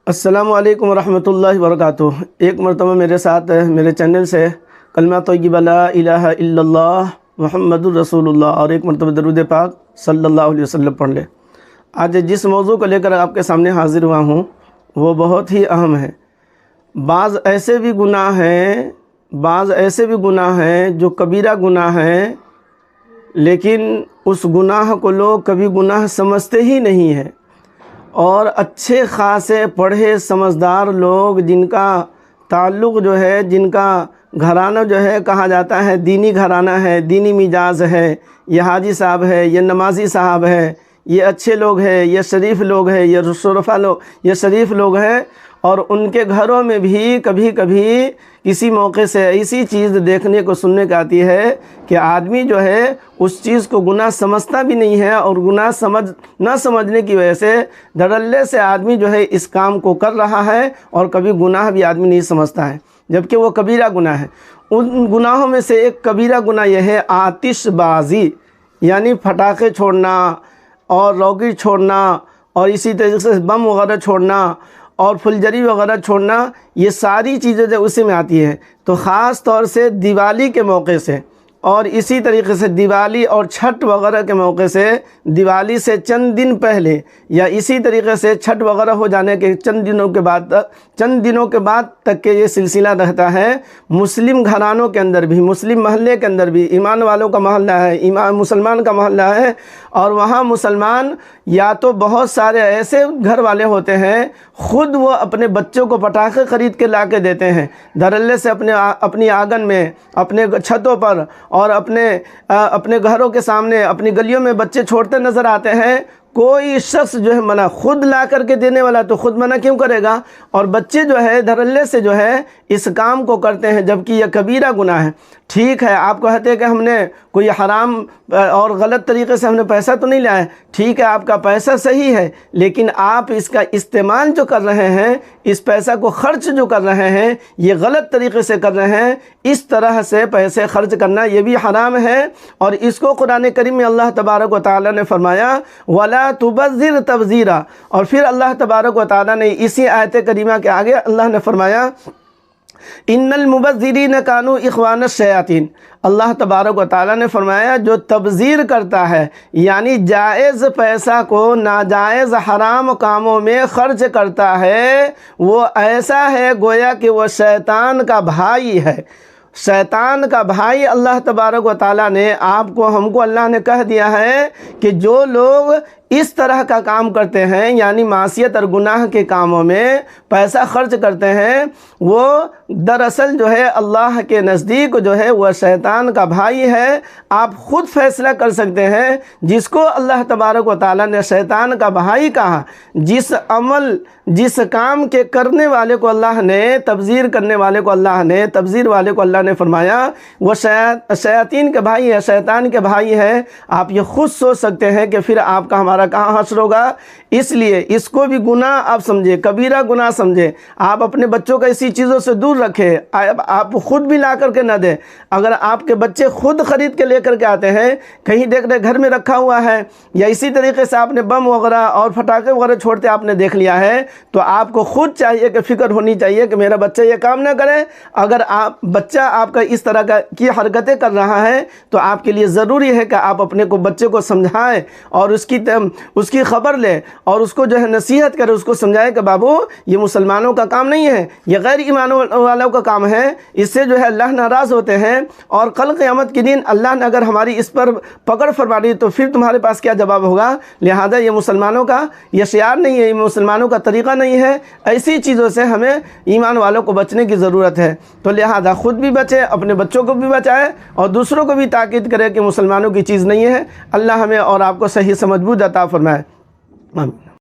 السلام علیکم ورحمۃ اللہ وبرکاتہ۔ ایک مرتبہ میرے ساتھ میرے چینل سے کلمہ طیبہ لا الہ الا اللہ محمد الرسول اللہ اور ایک مرتبہ درود پاک صلی اللہ علیہ وسلم پڑھ لے۔ آج جس موضوع کو لے کر آپ کے سامنے حاضر ہوا ہوں وہ بہت ہی اہم ہے۔ بعض ایسے بھی گناہ ہیں جو کبیرہ گناہ ہیں، لیکن اس گناہ کو لوگ کبھی گناہ سمجھتے ہی نہیں ہیں، اور اچھے خاصے پڑھے سمجھدار لوگ جن کا تعلق جن کا گھرانہ کہا جاتا ہے دینی گھرانہ ہے، دینی مزاج ہے، یہ حاجی صاحب ہے، یہ نمازی صاحب ہے، یہ اچھے لوگ ہیں، یہ شریف لوگ ہیں، یہ شرفا لوگ، یہ شریف لوگ ہیں، اور ان کے گھروں میں بھی کبھی کبھی کسی موقع سے ایسی چیز دیکھنے کو سننے کو آتی ہے کہ آدمی اس چیز کو گناہ سمجھتا بھی نہیں ہے، اور گناہ نہ سمجھنے کی وجہ سے دھڑلے سے آدمی اس کام کو کر رہا ہے، اور کبھی گناہ بھی آدمی نہیں سمجھتا ہے جبکہ وہ کبیرہ گناہ ہے۔ ان گناہوں میں سے ایک کبیرہ گناہ یہ ہے آتش بازی، یعنی پٹاخے چھوڑنا اور راکٹ چھوڑنا، اور اسی طریقے سے بم وغیرہ چھوڑنا اور پھلجری وغیرہ چھوڑنا، یہ ساری چیزیں جو اسی میں آتی ہیں۔ تو خاص طور سے دیوالی کے موقع سے، اور اسی طریقے سے دیوالی اور چھٹ وغیرہ کے موقع سے، دیوالی سے چند دن پہلے یا اسی طریقے سے چھٹ وغیرہ ہو جانے کے چند دنوں کے بعد تک کہ یہ سلسلہ رہتا ہے۔ مسلم گھرانوں کے اندر بھی، مسلم محلے کے اندر بھی، ایمان والوں کا محلہ ہے، مسلمان کا محلہ ہے، اور وہاں مسلمان یا تو بہت سارے ایسے گھر والے ہوتے ہیں خود وہ اپنے بچوں کو پٹاخے خرید کے لا کے دیتے ہیں، دھڑلے سے اپنی آنگن میں، اپنے چھتوں پر اور اپنے گھروں کے سامنے، اپنی گلیوں میں بچے چھوڑتے نظر آتے ہیں۔ کوئی شخص منع، خود لا کر کے دینے والا تو خود منع کیوں کرے گا، اور بچے دھڑلے سے اس کام کو کرتے ہیں، جبکہ یہ کبیرہ گناہ ہے۔ ٹھیک ہے، آپ کہتے ہیں کہ ہم نے کوئی حرام اور غلط طریقے سے ہم نے پیسہ تو نہیں لایا، ٹھیک ہے آپ کا پیسہ صحیح ہے، لیکن آپ اس کا استعمال جو کر رہے ہیں، اس پیسہ کو خرچ جو کر رہے ہیں، یہ غلط طریقے سے کر رہے ہیں۔ اس طرح سے پیسے خرچ کرنا یہ بھی حرام ہے، اور اس کو قرآن کریم میں اللہ تبارک و تعالیٰ نے فرمایا وَلَا تُبَذِّرْ تَبْذِيرًا، اور پھر اللہ تبارک و تعالیٰ نے اسی آیت کریمہ کے آگے اللہ نے فرمایا ان المبذرین کانوا اخوان الشیاطین۔ اللہ تبارک و تعالیٰ نے فرمایا جو تبذیر کرتا ہے، یعنی جائز پیسہ کو ناجائز حرام کاموں میں خرچ کرتا ہے، وہ ایسا ہے گویا کہ وہ شیطان کا بھائی ہے۔ شیطان کا بھائی اللہ تبارک و تعالیٰ نے ہم کو اللہ نے کہہ دیا ہے کہ جو لوگ اس طرح کا کام کرتے ہیں، یعنی معصیت اور گناہ کے کاموں میں پیسہ خرچ کرتے ہیں، وہ دراصل اللہ کے نزدیک وہ شیطان کا بھائی ہے۔ آپ خود فیصلہ کر سکتے ہیں، جس کو اللہ تبارک و تعالیٰ نے شیطان کا بھائی کہا، جس کام کے کرنے والے کو اللہ نے، تبذیر کرنے والے کو اللہ نے، تبذیر والے کو اللہ نے فرمایا وہ شیاطین کے بھائی ہے، شیطان کے بھائی ہے۔ آپ یہ خود سوچ سکتے ہیں کہ پھر آپ کا ہمارا کہاں حشر ہوگا۔ اس لیے اس کو بھی گناہ آپ سمجھے، کبیرہ گناہ سمجھے۔ آپ اپنے بچوں کو ایسی چیزوں سے دور رکھیں، آپ خود بھی لا کر کے نہ دیں۔ اگر آپ کے بچے خود خرید کے لے کر کے آتے ہیں، کہیں دیکھ رہے گھر میں رکھا ہوا ہے، یا اسی طریقے سے آپ نے بم وغیرہ اور پٹاخے وغیرہ چھوڑتے آپ نے دیکھ لیا ہے، تو آپ کو خود چاہیے کہ فکر ہونی چاہیے کہ میرا بچہ یہ کام نہ کرے۔ اگر بچہ آپ کا اس طرح کی حرکتیں کر رہا ہے تو آپ کے لیے ضروری ہے کہ آپ اپنے بچے کو سمجھائیں، اور اس کی خبر لیں، اور اس کو نصیحت کریں، اس کو سمجھائیں کہ بابو یہ مسلمانوں کا کام نہیں ہے، یہ غیر ایمان والوں کا کام ہے، اس سے اللہ ناراض ہوتے ہیں، اور کل قیامت کے دن اللہ نے اگر ہماری اس پر پکڑ فرما دی تو پھر تمہارے پاس کیا جواب ہوگا۔ لہذا یہ مسلمانوں کا یہ شعار نہیں ہے، یہ مسلمانوں کا طریقہ نہیں ہے۔ ایسی چیزوں سے ہمیں ایمان والوں کو بچنے کی ضرورت ہے۔ تو لہذا خود بھی بچیں، اپنے بچوں کو بھی بچائیں، اور دوسروں کو بھی تاکید کریں کہ مسلمانوں کی چیز نہیں ہے۔ اللہ ہمیں اور آپ کو صحیح سمجھ بوجھ عطا فرمائے۔ آمین۔